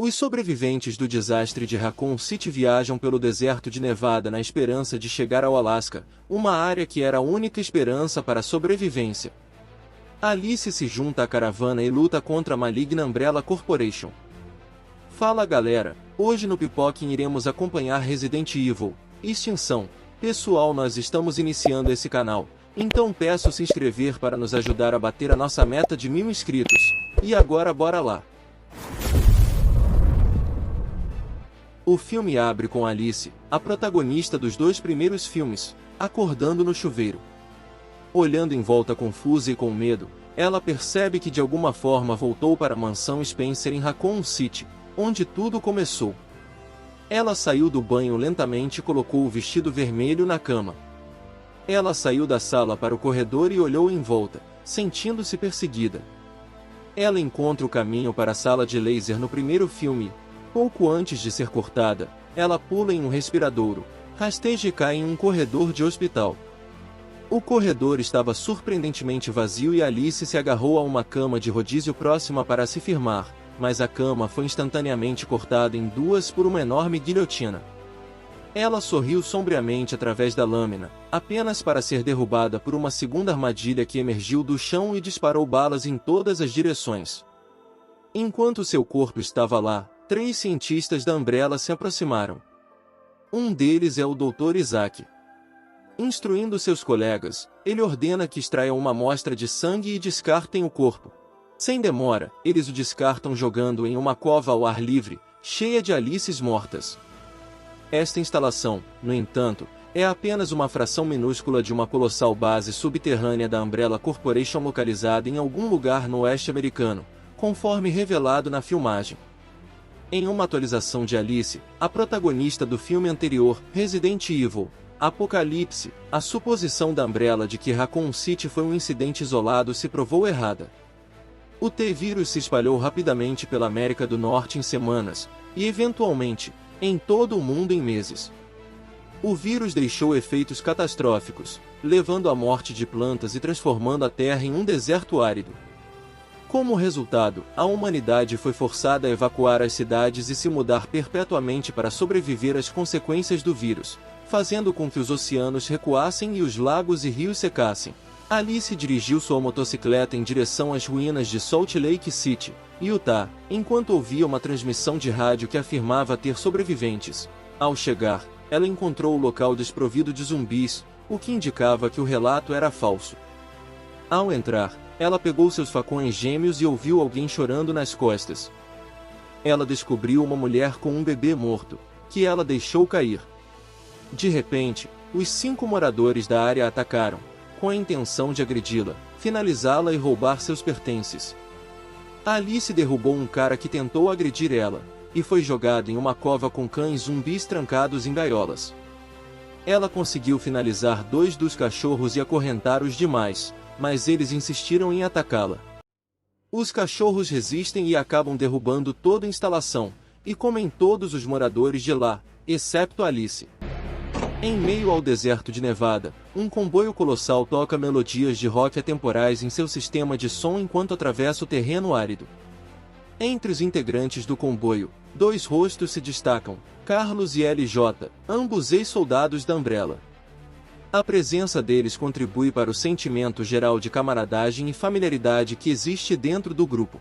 Os sobreviventes do desastre de Raccoon City viajam pelo deserto de Nevada na esperança de chegar ao Alasca, uma área que era a única esperança para a sobrevivência. Alice se junta à caravana e luta contra a maligna Umbrella Corporation. Fala galera, hoje no Pipoquem iremos acompanhar Resident Evil, Extinção. Pessoal, nós estamos iniciando esse canal, então peço se inscrever para nos ajudar a bater a nossa meta de 1000 inscritos. E agora bora lá! O filme abre com Alice, a protagonista dos 2 primeiros filmes, acordando no chuveiro. Olhando em volta confusa e com medo, ela percebe que de alguma forma voltou para a mansão Spencer em Raccoon City, onde tudo começou. Ela saiu do banho lentamente e colocou o vestido vermelho na cama. Ela saiu da sala para o corredor e olhou em volta, sentindo-se perseguida. Ela encontra o caminho para a sala de laser no primeiro filme. Pouco antes de ser cortada, ela pula em um respiradouro, rasteja e cai em um corredor de hospital. O corredor estava surpreendentemente vazio e Alice se agarrou a uma cama de rodízio próxima para se firmar, mas a cama foi instantaneamente cortada em 2 por uma enorme guilhotina. Ela sorriu sombriamente através da lâmina, apenas para ser derrubada por uma segunda armadilha que emergiu do chão e disparou balas em todas as direções. Enquanto seu corpo estava lá, 3 cientistas da Umbrella se aproximaram. Um deles é o Dr. Isaac. Instruindo seus colegas, ele ordena que extraiam uma amostra de sangue e descartem o corpo. Sem demora, eles o descartam jogando em uma cova ao ar livre, cheia de Alices mortas. Esta instalação, no entanto, é apenas uma fração minúscula de uma colossal base subterrânea da Umbrella Corporation localizada em algum lugar no oeste americano, conforme revelado na filmagem. Em uma atualização de Alice, a protagonista do filme anterior, Resident Evil, Apocalipse, a suposição da Umbrella de que Raccoon City foi um incidente isolado se provou errada. O T-vírus se espalhou rapidamente pela América do Norte em semanas, e eventualmente, em todo o mundo em meses. O vírus deixou efeitos catastróficos, levando à morte de plantas e transformando a Terra em um deserto árido. Como resultado, a humanidade foi forçada a evacuar as cidades e se mudar perpetuamente para sobreviver às consequências do vírus, fazendo com que os oceanos recuassem e os lagos e rios secassem. Alice dirigiu sua motocicleta em direção às ruínas de Salt Lake City, Utah, enquanto ouvia uma transmissão de rádio que afirmava ter sobreviventes. Ao chegar, ela encontrou o local desprovido de zumbis, o que indicava que o relato era falso. Ao entrar, ela pegou seus facões gêmeos e ouviu alguém chorando nas costas. Ela descobriu uma mulher com um bebê morto, que ela deixou cair. De repente, os 5 moradores da área a atacaram, com a intenção de agredi-la, finalizá-la e roubar seus pertences. Alice derrubou um cara que tentou agredir ela, e foi jogada em uma cova com cães zumbis trancados em gaiolas. Ela conseguiu finalizar 2 dos cachorros e acorrentar os demais, mas eles insistiram em atacá-la. Os cachorros resistem e acabam derrubando toda a instalação, e comem todos os moradores de lá, exceto Alice. Em meio ao deserto de Nevada, um comboio colossal toca melodias de rock atemporais em seu sistema de som enquanto atravessa o terreno árido. Entre os integrantes do comboio, 2 rostos se destacam, Carlos e LJ, ambos ex-soldados da Umbrella. A presença deles contribui para o sentimento geral de camaradagem e familiaridade que existe dentro do grupo.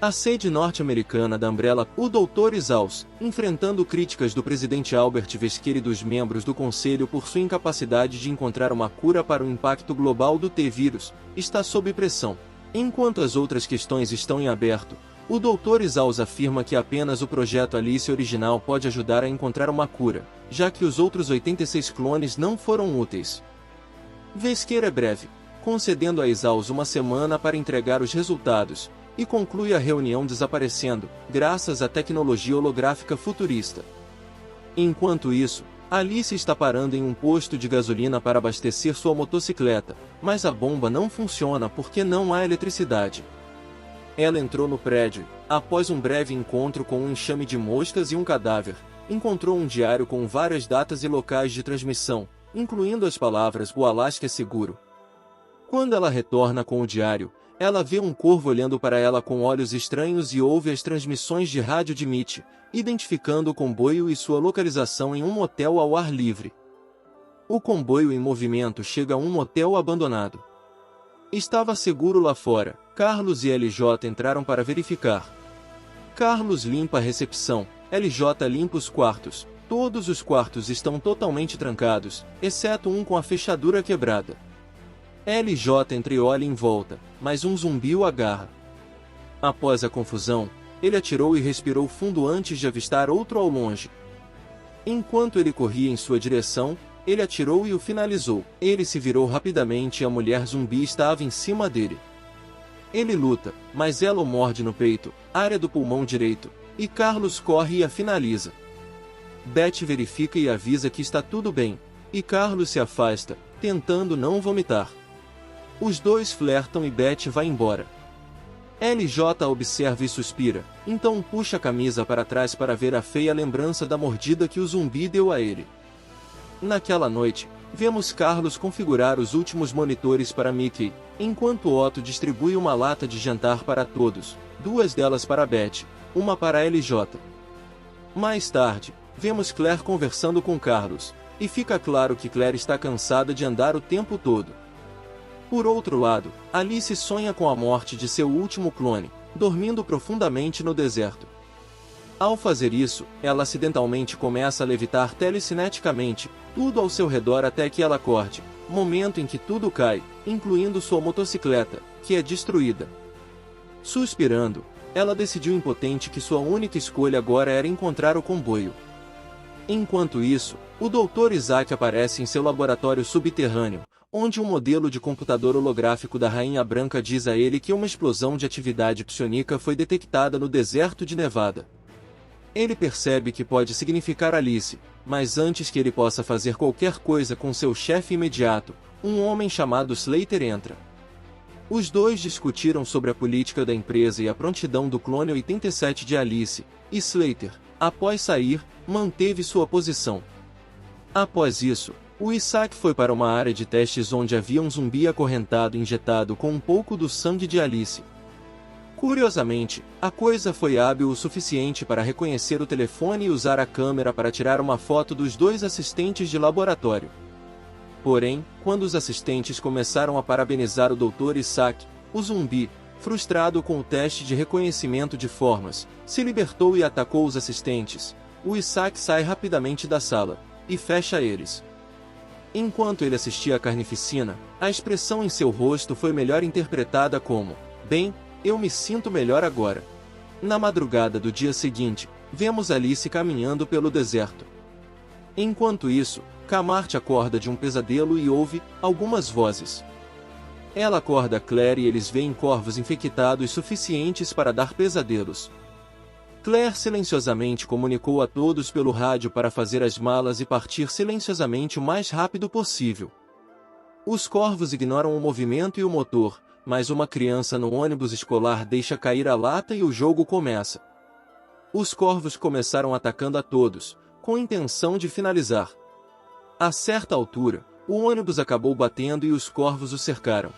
A sede norte-americana da Umbrella, o Dr. Isaac, enfrentando críticas do presidente Albert Wesker e dos membros do conselho por sua incapacidade de encontrar uma cura para o impacto global do T-vírus, está sob pressão. Enquanto as outras questões estão em aberto, o Dr. Isaac afirma que apenas o projeto Alice original pode ajudar a encontrar uma cura, já que os outros 86 clones não foram úteis. Wesker é breve, concedendo a Isaac uma semana para entregar os resultados, e conclui a reunião desaparecendo, graças à tecnologia holográfica futurista. Enquanto isso, Alice está parando em um posto de gasolina para abastecer sua motocicleta, mas a bomba não funciona porque não há eletricidade. Ela entrou no prédio, após um breve encontro com um enxame de moscas e um cadáver, encontrou um diário com várias datas e locais de transmissão, incluindo as palavras "O Alasca é seguro". Quando ela retorna com o diário, Ela vê um corvo olhando para ela com olhos estranhos e ouve as transmissões de rádio de Mitch, identificando o comboio e sua localização em um motel ao ar livre. O comboio em movimento chega a um motel abandonado. Estava seguro lá fora. Carlos e LJ entraram para verificar. Carlos limpa a recepção, LJ limpa os quartos. Todos os quartos estão totalmente trancados, exceto um com a fechadura quebrada. LJ entreolha em volta, mas um zumbi o agarra. Após a confusão, ele atirou e respirou fundo antes de avistar outro ao longe. Enquanto ele corria em sua direção, ele atirou e o finalizou. Ele se virou rapidamente e a mulher zumbi estava em cima dele. Ele luta, mas ela o morde no peito, área do pulmão direito, e Carlos corre e a finaliza. Beth verifica e avisa que está tudo bem, e Carlos se afasta, tentando não vomitar. Os dois flertam e Beth vai embora. LJ observa e suspira, então puxa a camisa para trás para ver a feia lembrança da mordida que o zumbi deu a ele. Naquela noite, vemos Carlos configurar os últimos monitores para Mickey, enquanto Otto distribui uma lata de jantar para todos, duas delas para Beth, uma para LJ. Mais tarde, vemos Claire conversando com Carlos, e fica claro que Claire está cansada de andar o tempo todo. Por outro lado, Alice sonha com a morte de seu último clone, dormindo profundamente no deserto. Ao fazer isso, ela acidentalmente começa a levitar telecineticamente, tudo ao seu redor até que ela acorde, momento em que tudo cai, incluindo sua motocicleta, que é destruída. Suspirando, ela decidiu impotente que sua única escolha agora era encontrar o comboio. Enquanto isso, o Dr. Isaac aparece em seu laboratório subterrâneo, onde um modelo de computador holográfico da Rainha Branca diz a ele que uma explosão de atividade psionica foi detectada no deserto de Nevada. Ele percebe que pode significar Alice, mas antes que ele possa fazer qualquer coisa com seu chefe imediato, um homem chamado Slater entra. Os dois discutiram sobre a política da empresa e a prontidão do clone 87 de Alice, e Slater, após sair, manteve sua posição. Após isso, o Isaac foi para uma área de testes onde havia um zumbi acorrentado injetado com um pouco do sangue de Alice. Curiosamente, a coisa foi hábil o suficiente para reconhecer o telefone e usar a câmera para tirar uma foto dos dois assistentes de laboratório. Porém, quando os assistentes começaram a parabenizar o Dr. Isaac, o zumbi, frustrado com o teste de reconhecimento de formas, se libertou e atacou os assistentes. O Isaac sai rapidamente da sala, e fecha eles. Enquanto ele assistia à carnificina, a expressão em seu rosto foi melhor interpretada como: "Bem, eu me sinto melhor agora." Na madrugada do dia seguinte, vemos Alice caminhando pelo deserto. Enquanto isso, Camart acorda de um pesadelo e ouve algumas vozes. Ela acorda Claire e eles veem corvos infectados suficientes para dar pesadelos. Claire silenciosamente comunicou a todos pelo rádio para fazer as malas e partir silenciosamente o mais rápido possível. Os corvos ignoram o movimento e o motor, mas uma criança no ônibus escolar deixa cair a lata e o jogo começa. Os corvos começaram atacando a todos, com intenção de finalizar. A certa altura, o ônibus acabou batendo e os corvos o cercaram.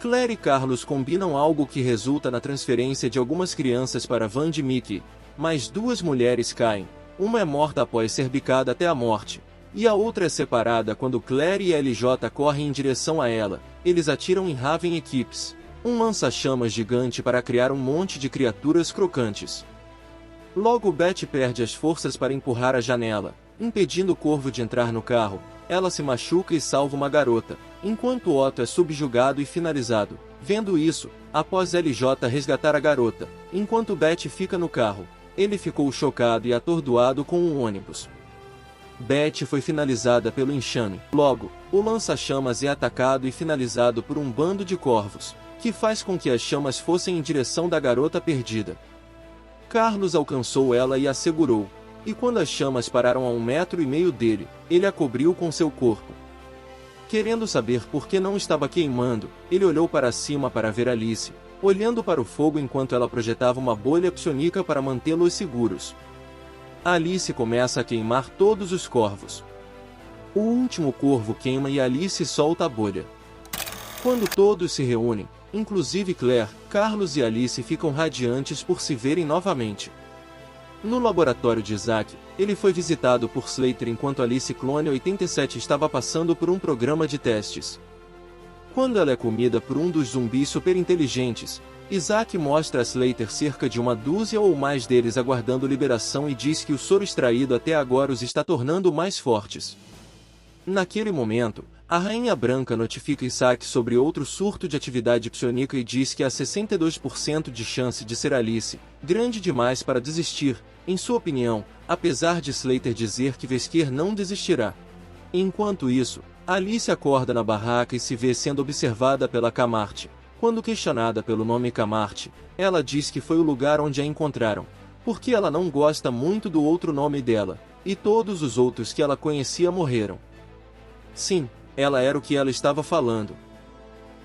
Claire e Carlos combinam algo que resulta na transferência de algumas crianças para a van de Mickey, mas duas mulheres caem, uma é morta após ser bicada até a morte, e a outra é separada quando Claire e LJ correm em direção a ela. Eles atiram em Raven Equipes, um lança-chamas gigante para criar um monte de criaturas crocantes. Logo Beth perde as forças para empurrar a janela, impedindo o corvo de entrar no carro. Ela se machuca e salva uma garota, enquanto Otto é subjugado e finalizado. Vendo isso, após LJ resgatar a garota, enquanto Beth fica no carro, ele ficou chocado e atordoado com o ônibus. Beth foi finalizada pelo enxame. Logo, o lança-chamas é atacado e finalizado por um bando de corvos, que faz com que as chamas fossem em direção da garota perdida. Carlos alcançou ela e a segurou, e quando as chamas pararam a 1,5 metro dele, ele a cobriu com seu corpo. Querendo saber por que não estava queimando, ele olhou para cima para ver Alice, olhando para o fogo enquanto ela projetava uma bolha psionica para mantê-los seguros. Alice começa a queimar todos os corvos. O último corvo queima e Alice solta a bolha. Quando todos se reúnem, Inclusive Claire, Carlos e Alice ficam radiantes por se verem novamente. No laboratório de Isaac, ele foi visitado por Slater enquanto Alice Clone 87 estava passando por um programa de testes. Quando ela é comida por um dos zumbis superinteligentes, Isaac mostra a Slater cerca de uma dúzia ou mais deles aguardando liberação e diz que o soro extraído até agora os está tornando mais fortes. Naquele momento, a Rainha Branca notifica Isaac sobre outro surto de atividade psionica e diz que há 62% de chance de ser Alice, grande demais para desistir, em sua opinião, apesar de Slater dizer que Wesker não desistirá. Enquanto isso, Alice acorda na barraca e se vê sendo observada pela Camarte. Quando questionada pelo nome Camarte, ela diz que foi o lugar onde a encontraram, porque ela não gosta muito do outro nome dela, e todos os outros que ela conhecia morreram. Sim, ela era o que ela estava falando.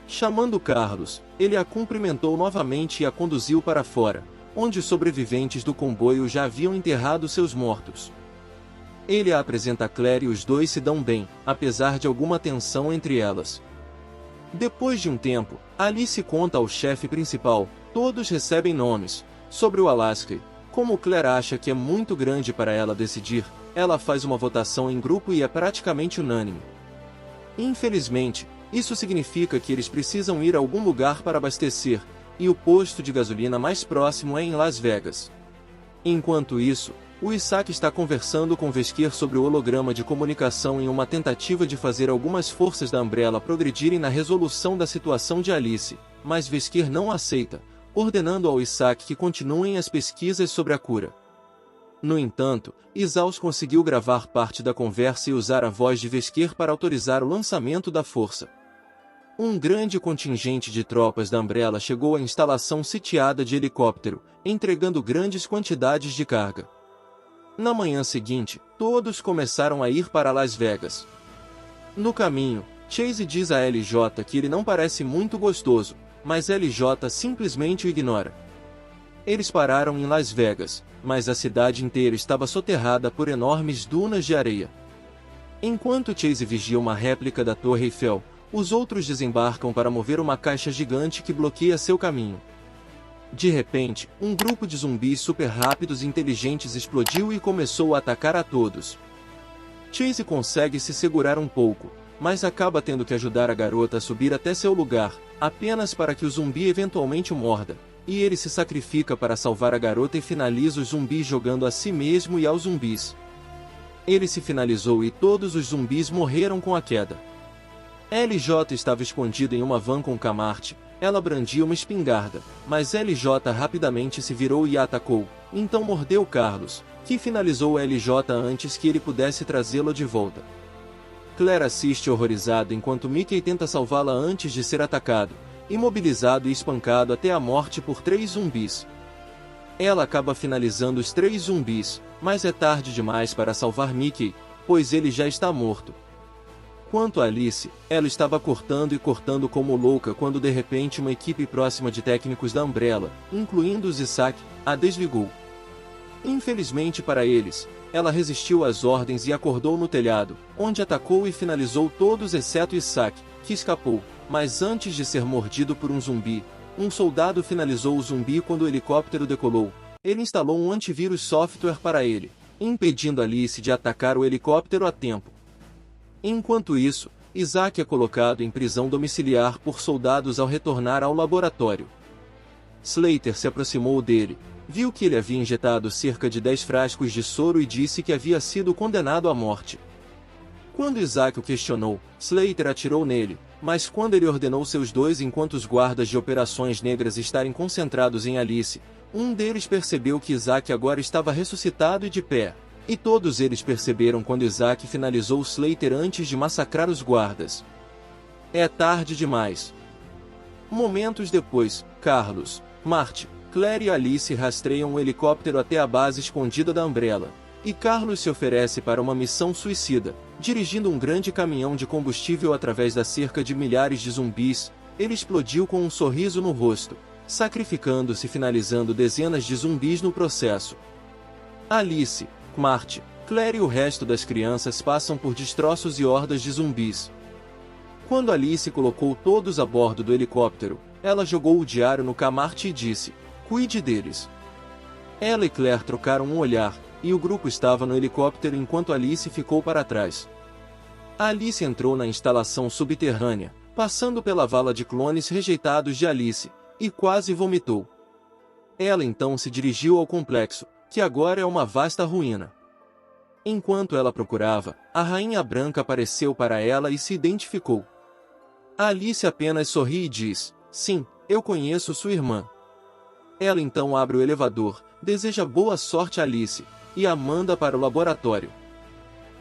Chamando Carlos, ele a cumprimentou novamente e a conduziu para fora, onde os sobreviventes do comboio já haviam enterrado seus mortos. Ele a apresenta a Claire e os dois se dão bem, apesar de alguma tensão entre elas. Depois de um tempo, Alice conta ao chefe principal, todos recebem nomes, sobre o Alaska. Como Claire acha que é muito grande para ela decidir, ela faz uma votação em grupo e é praticamente unânime. Infelizmente, isso significa que eles precisam ir a algum lugar para abastecer, e o posto de gasolina mais próximo é em Las Vegas. Enquanto isso, o Isaac está conversando com Wesker sobre o holograma de comunicação em uma tentativa de fazer algumas forças da Umbrella progredirem na resolução da situação de Alice, mas Wesker não aceita, ordenando ao Isaac que continuem as pesquisas sobre a cura. No entanto, Isaus conseguiu gravar parte da conversa e usar a voz de Wesker para autorizar o lançamento da força. Um grande contingente de tropas da Umbrella chegou à instalação sitiada de helicóptero, entregando grandes quantidades de carga. Na manhã seguinte, todos começaram a ir para Las Vegas. No caminho, Chase diz a LJ que ele não parece muito gostoso, mas LJ simplesmente o ignora. Eles pararam em Las Vegas, mas a cidade inteira estava soterrada por enormes dunas de areia. Enquanto Chase vigia uma réplica da Torre Eiffel, os outros desembarcam para mover uma caixa gigante que bloqueia seu caminho. De repente, um grupo de zumbis super rápidos e inteligentes explodiu e começou a atacar a todos. Chase consegue se segurar um pouco, mas acaba tendo que ajudar a garota a subir até seu lugar, apenas para que o zumbi eventualmente o morda, e ele se sacrifica para salvar a garota e finaliza os zumbis jogando a si mesmo e aos zumbis. Ele se finalizou e todos os zumbis morreram com a queda. LJ estava escondido em uma van com Camarte. Ela brandia uma espingarda, mas LJ rapidamente se virou e a atacou, então mordeu Carlos, que finalizou LJ antes que ele pudesse trazê-lo de volta. Claire assiste horrorizada enquanto Mickey tenta salvá-la antes de ser atacado, imobilizado e espancado até a morte por 3 zumbis. Ela acaba finalizando os 3 zumbis, mas é tarde demais para salvar Mickey, pois ele já está morto. Quanto a Alice, ela estava cortando e cortando como louca quando de repente uma equipe próxima de técnicos da Umbrella, incluindo os Isaac, a desligou. Infelizmente para eles, ela resistiu às ordens e acordou no telhado, onde atacou e finalizou todos exceto Isaac, que escapou, mas antes de ser mordido por um zumbi, um soldado finalizou o zumbi quando o helicóptero decolou. Ele instalou um antivírus software para ele, impedindo Alice de atacar o helicóptero a tempo. Enquanto isso, Isaac é colocado em prisão domiciliar por soldados ao retornar ao laboratório. Slater se aproximou dele, viu que ele havia injetado cerca de 10 frascos de soro e disse que havia sido condenado à morte. Quando Isaac o questionou, Slater atirou nele, mas quando ele ordenou seus 2 enquanto os guardas de operações negras estarem concentrados em Alice, um deles percebeu que Isaac agora estava ressuscitado e de pé. E todos eles perceberam quando Isaac finalizou Slater antes de massacrar os guardas. É tarde demais. Momentos depois, Carlos, Marty, Claire e Alice rastreiam um helicóptero até a base escondida da Umbrella, e Carlos se oferece para uma missão suicida, dirigindo um grande caminhão de combustível através da cerca de milhares de zumbis. Ele explodiu com um sorriso no rosto, sacrificando-se e finalizando dezenas de zumbis no processo. Alice, Marty, Claire e o resto das crianças passam por destroços e hordas de zumbis. Quando Alice colocou todos a bordo do helicóptero, Ela jogou o diário no camarte e disse: "Cuide deles." Ela e Claire trocaram um olhar, e o grupo estava no helicóptero enquanto Alice ficou para trás. Alice entrou na instalação subterrânea, passando pela vala de clones rejeitados de Alice, e quase vomitou. Ela então se dirigiu ao complexo, que agora é uma vasta ruína. Enquanto ela procurava, a Rainha Branca apareceu para ela e se identificou. Alice apenas sorri e diz: "Sim, eu conheço sua irmã." Ela então abre o elevador, deseja boa sorte a Alice, e a manda para o laboratório.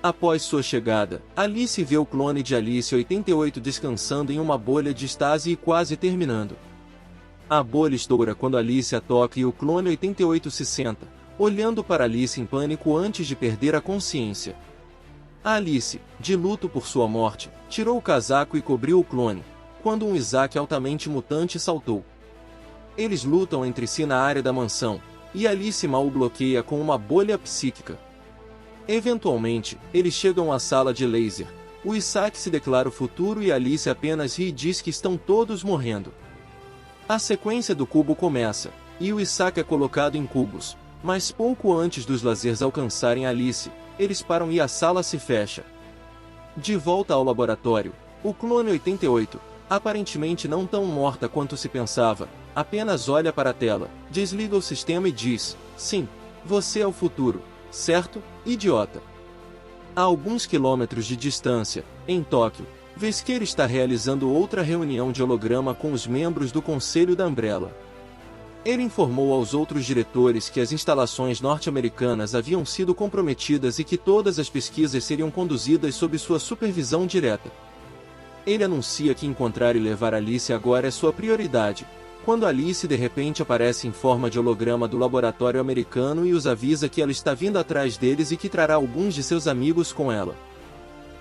Após sua chegada, Alice vê o clone de Alice 88 descansando em uma bolha de estase e quase terminando. A bolha estoura quando Alice a toca e o clone 88 se senta, olhando para Alice em pânico antes de perder a consciência. Alice, de luto por sua morte, tirou o casaco e cobriu o clone, quando um Isaac altamente mutante saltou. Eles lutam entre si na área da mansão, e Alice mal o bloqueia com uma bolha psíquica. Eventualmente, eles chegam à sala de laser. O Isaac se declara o futuro e Alice apenas ri e diz que estão todos morrendo. A sequência do cubo começa, e o Isaac é colocado em cubos, mas pouco antes dos lasers alcançarem Alice, eles param e a sala se fecha. De volta ao laboratório, o clone 88, aparentemente não tão morta quanto se pensava, apenas olha para a tela, desliga o sistema e diz: "Sim, você é o futuro, certo, idiota?" A alguns quilômetros de distância, em Tóquio, Wesker está realizando outra reunião de holograma com os membros do Conselho da Umbrella. Ele informou aos outros diretores que as instalações norte-americanas haviam sido comprometidas e que todas as pesquisas seriam conduzidas sob sua supervisão direta. Ele anuncia que encontrar e levar Alice agora é sua prioridade, quando Alice de repente aparece em forma de holograma do laboratório americano e os avisa que ela está vindo atrás deles e que trará alguns de seus amigos com ela.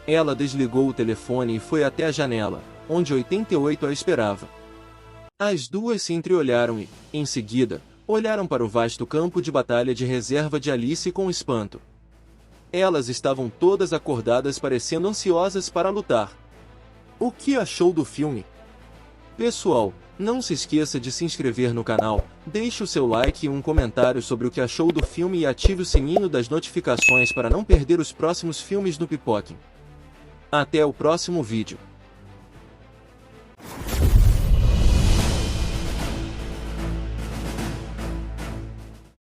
Ela desligou o telefone e foi até a janela, onde 88 a esperava. As duas se entreolharam e, em seguida, olharam para o vasto campo de batalha de reserva de Alice com espanto. Elas estavam todas acordadas parecendo ansiosas para lutar. O que achou do filme? Pessoal, não se esqueça de se inscrever no canal, deixe o seu like e um comentário sobre o que achou do filme e ative o sininho das notificações para não perder os próximos filmes no Pipoquem. Até o próximo vídeo.